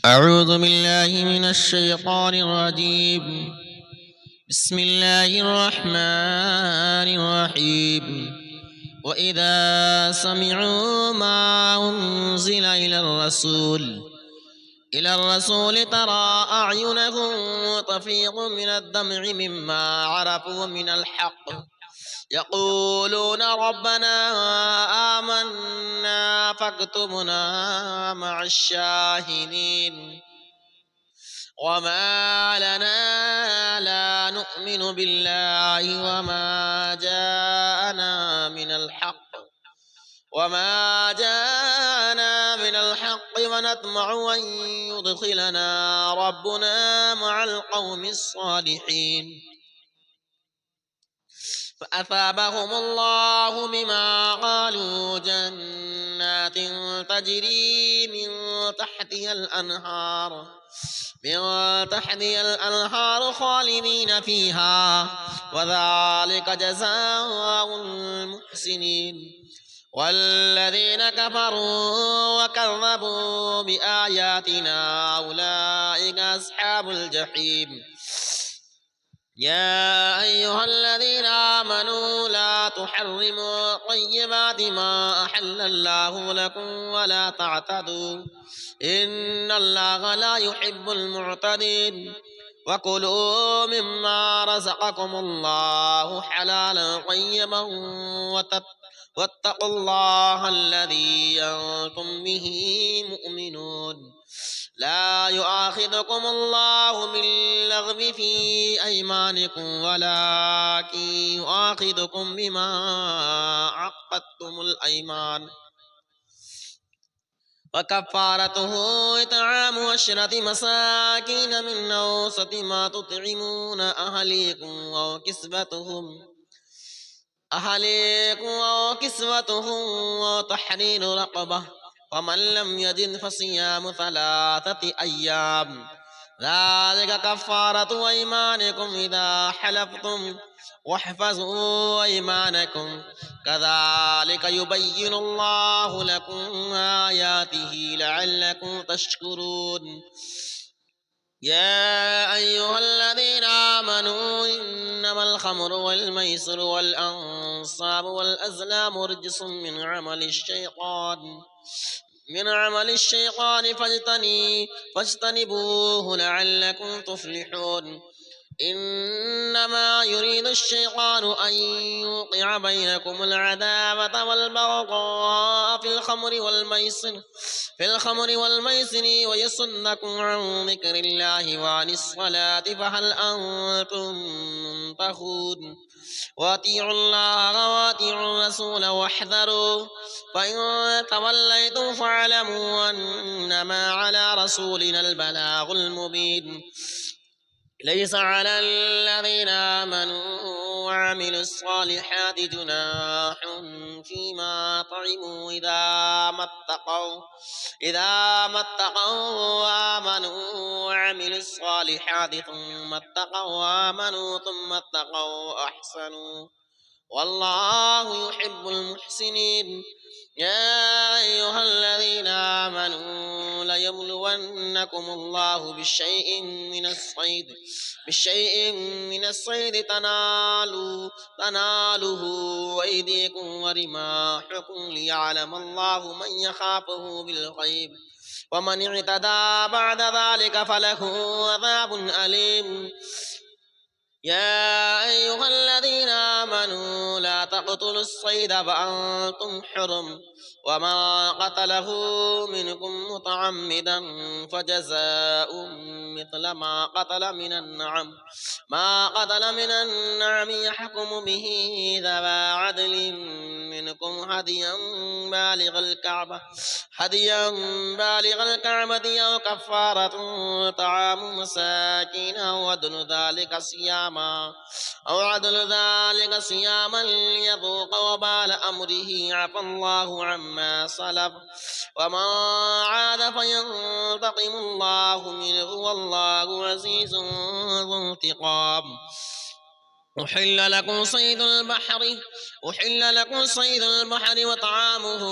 أعوذ بالله من الشيطان الرجيم. بسم الله الرحمن الرحيم. وإذا سمعوا ما أنزل إلى الرسول ترى أعينهم تفيض من الدمع مما عرفوا من الحق يقولون ربنا آمنا فاكتبنا مع الشاهدين. وما لنا لا نؤمن بالله وما جاءنا من الحق ونطمع أن يدخلنا ربنا مع القوم الصالحين. فأثابهم الله بما قالوا جنات تجري من تحتها الأنهار خالدين فيها وذلك جزاء المحسنين. والذين كفروا وكذبوا بآياتنا أولئك أصحاب الجحيم. يا أيها الذين آمنوا لا تحرموا طيبات ما أحل الله لكم ولا تعتدوا إن الله لا يحب المعتدين. وكلوا مما رزقكم الله حلالا طيبا واتقوا الله الذي أنتم به مؤمنون. لا يؤاخذكم الله باللغو في أيمانكم ولكن يؤاخذكم بما عقدتم الأيمان. وكفارته إطعام 10 مساكين من أوسط ما تطعمون أهليكم أو كسوتهم وتحرير رقبة. ومن لم يجد فصيام 3 أيام ذلك كفارة أيمانكم إذا حلفتم واحفظوا أيمانكم كذلك يبين الله لكم آياته لعلكم تشكرون. يا أيها الذين آمنوا إنما الخمر والميسر والأنصاب والأزلام رجس من عمل الشيطان فاجتنبوه لعلكم تفلحون. إنما يريد الشيطان أن يوقع بينكم العداوة والبغضاء في الخمر والميسر ويصدكم عن ذكر الله وعن الصلاة فهل أنتم منتهون. وأطيعوا الله وأطيعوا الرسول واحذروا فإن توليتم فاعلموا أنما على رسولنا البلاغ المبين. ليس على الذين آمنوا وعملوا الصالحات جناح فيما طعموا إذا ما اتقوا وآمنوا وعملوا الصالحات ثم اتقوا وآمنوا ثم اتقوا أحسنوا والله يحب المحسنين. يا أيها الذين آمنوا ليبلونكم الله بشيء من الصيد تناله أيديكم ورماحكم ليعلم الله من يخافه بالغيب ومن اعتدى بعد ذلك فله عذاب أليم. يا أيها الذين آمنوا لا تقتلوا الصيد فأنتم حرم وما قتله منكم متعمدا فجزاء مثل ما قتل من النعم يحكم به ذوى عدل منكم هديا بالغ الكعبة أو كفارة طعام مساكين أو عدل ذلك صياما ليذوق وبال أمره عفى الله عما سلف وما عاد فينتقم الله منه والله عزيز ذو انتقام. أحل لكم صيد البحر وطعامه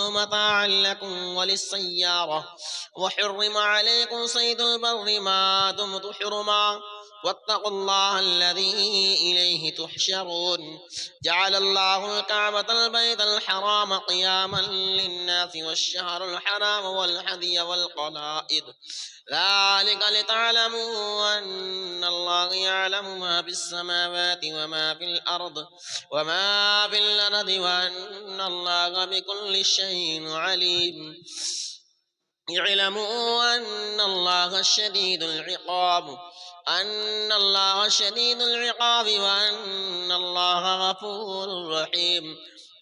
متاعا لكم وللسيارة وحرم عليكم صيد البر ما دمتم حرما واتقوا الله الذي إليه تحشرون جعل الله الكعبة البيت الحرام قياما للناس والشهر الحرام والهدي والقلائد ذلك لتعلموا أن الله يعلم ما في السماوات وما في الأرض وأن الله بكل شيء عليم اعلموا أن الله شديد العقاب وأن الله غفور رحيم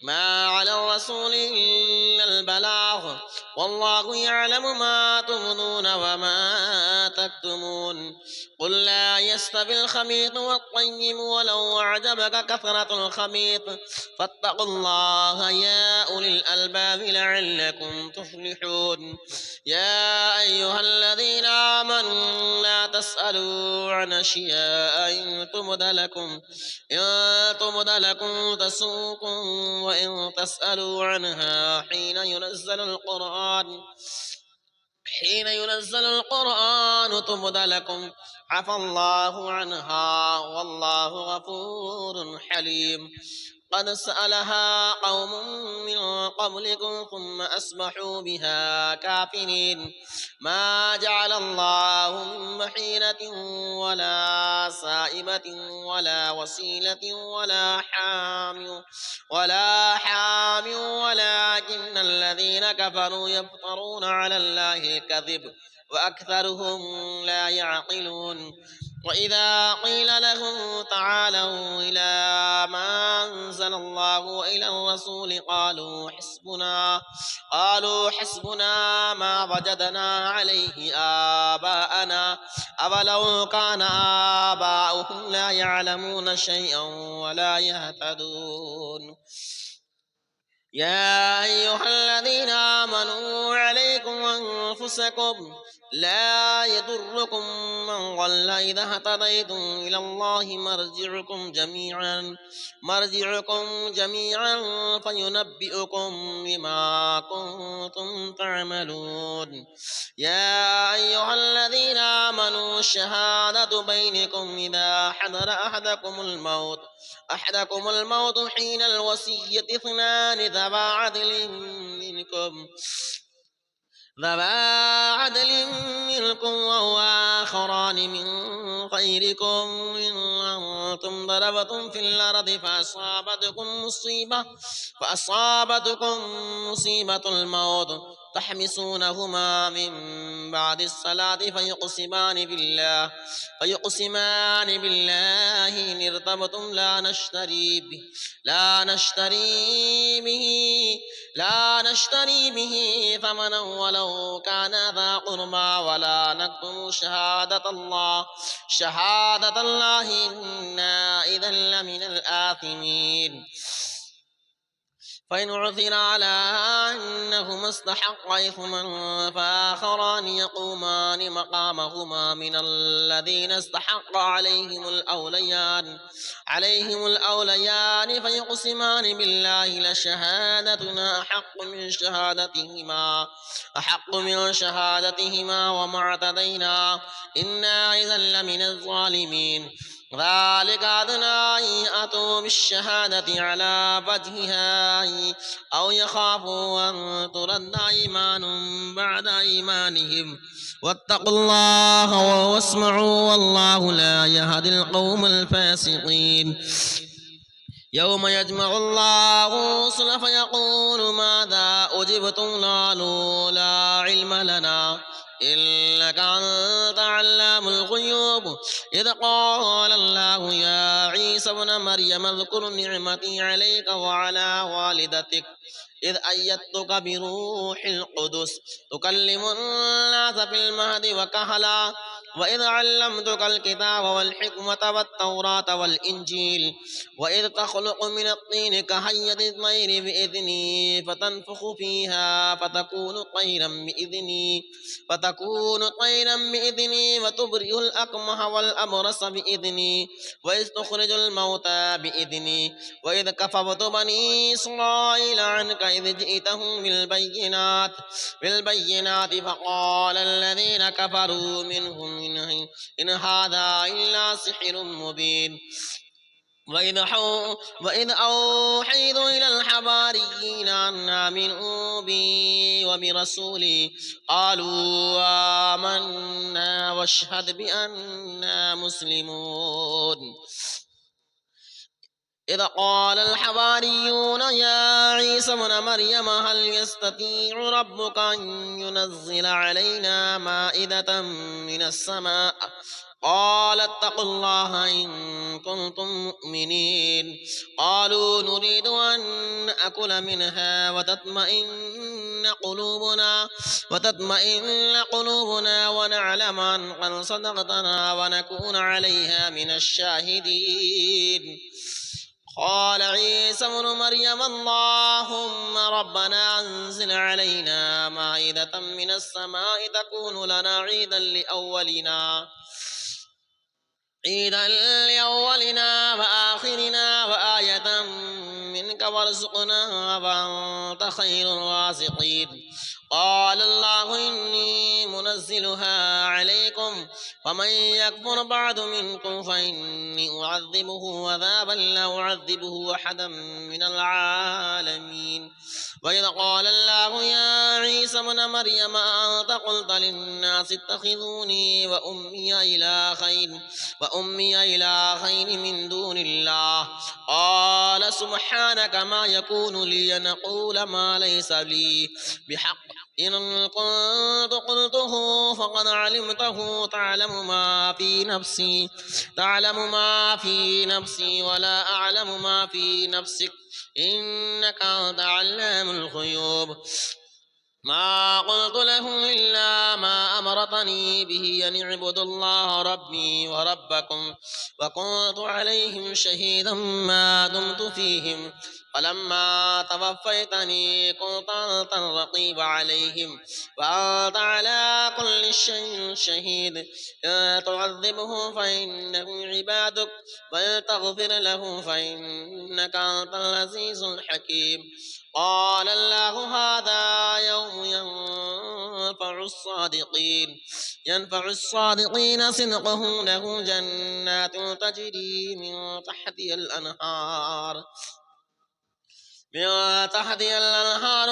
ما على الرسول إلا البلاغ والله يعلم ما تبدون وما تكتمون قل لا يستوي الخبيث والطيب ولو أعجبك كثرة الخبيث فاتقوا الله يا أولي الألباب لعلكم تفلحون يا أيها الذين آمنوا لا تسألوا عن أشياء إن تبد لكم تسؤكم وإن تسألوا عنها حين ينزل القرآن تبد لكم عفى الله عنها والله غفور حليم قد سألها قوم من قبلكم ثم أصبحوا بها كافرين ما جعل الله من بحيرة ولا سائبة ولا وسيلة ولا حام ولكن الذين كفروا يفترون على الله الكذب وأكثرهم لا يعقلون وإذا قيل لهم تعالوا إلى ما أنزل الله وإلى الرسول قالوا حسبنا ما وجدنا عليه آباءنا أولو كان آباؤهم لا يعلمون شيئا ولا يهتدون يا أيها الذين آمنوا عليكم أنفسكم لا يضركم من ضل إذا اهتديتم إلى الله مرجعكم جميعا فينبئكم بما كنتم تعملون يا أيها الذين آمنوا الشهادة بينكم إذا حضر أحدكم الموت حين الوصية اثنان ذوى عدل منكم وهو آخران من غيركم إن أنتم ضربتم في الأرض فأصابتكم مصيبة الموت تحمسونهما من بعد الصلاة فيقسمان بالله إن ارتبتم لا نشتري به ثمنا ولو كان ذا قربى ولا نكتم شهادة الله إنا إذا لمن الآثمين فإن عثر على أنهما استحقا إثما فآخران يقومان مقامهما من الذين استحق عليهم الأوليان فيقسمان بالله لشهادتنا أحق من شهادتهما وما اعتدينا إنا إذا لمن الظالمين ذلك أدنى أن يأتوا بالشهادة على وجهها أو يخافوا أن ترد أيمان بعد أيمانهم واتقوا الله واسمعوا والله لا يهدي القوم الفاسقين يوم يجمع الله الرسل فيقول ماذا أجبتم قالوا لا علم لنا إنك أنت علام الغيوب إذ قال الله يا عيسى ابن مريم اذكر نعمتي عليك وعلى والدتك إذ أيدتك بروح القدس تكلم الناس في المهد وكهلا وإذ علمتك الكتاب والحكمة والتوراة والإنجيل وإذ تخلق من الطين كهيئة الطير بإذني فتنفخ فيها فتكون طيرا بإذني وتبرئ الأكمه والأبرص بإذني وإذ تخرج الموتى بإذني وإذ كففت بني إسرائيل عنك إذ جئتهم بالبينات فقال الذين كفروا منهم إن هذا إلا سحر مبين وإذ أوحيت إلى الحواريين أن آمنوا بي وبرسولي قالوا آمنا واشهد بأننا مسلمون إذ قال الحواريون يا عيسى ابن مريم هل يستطيع ربك أن ينزل علينا مائدة من السماء قال اتقوا الله إن كنتم مؤمنين قالوا نريد أن نأكل منها وتطمئن قلوبنا ونعلم أن قد صدقتنا ونكون عليها من الشاهدين قال عيسى ابن مريم اللهم ربنا أنزل علينا مائدة من السماء تكون لنا عيدا لأولنا وآخرنا وآية منك وارزقنا وأنت خير الرازقين قال الله إني منزلها عليكم فمن يكفر بعد منكم فإني أعذبه عذابا لا أعذبه أحدا من العالمين وإذ قال الله يا عيسى ابن مريم أنت قلت للناس اتخذوني وأمي إلهين من دون الله قال سبحانك ما يكون لي أن أقول ما ليس لي بحق إن كنت قلته فقد علمته تعلم ما في نفسي ولا أعلم ما في نفسك إنك أنت علام الغيوب ما قلت لهم إلا ما أمرتني به أن اعبدوا الله ربي وربكم وكنت عليهم شهيدا ما دمت فيهم فلما توفيتني كنت أنت الرقيب عليهم وأنت على كل شيء شهيد إن تعذبهم فإنهم عبادك وإن تغفر لهم فإنك أنت العزيز الحكيم قال الله هذا يوم ينفع الصادقين صدقهم له جنات تجري من تحتها الأنهار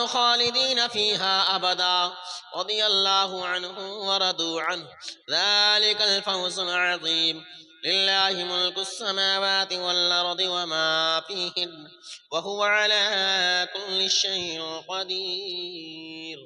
خالدين فيها أبدا رضي الله عنهم ورضوا عنه ذلك الفوز العظيم لله ملك السماوات والأرض وما فيهن وهو على كل شيء قدير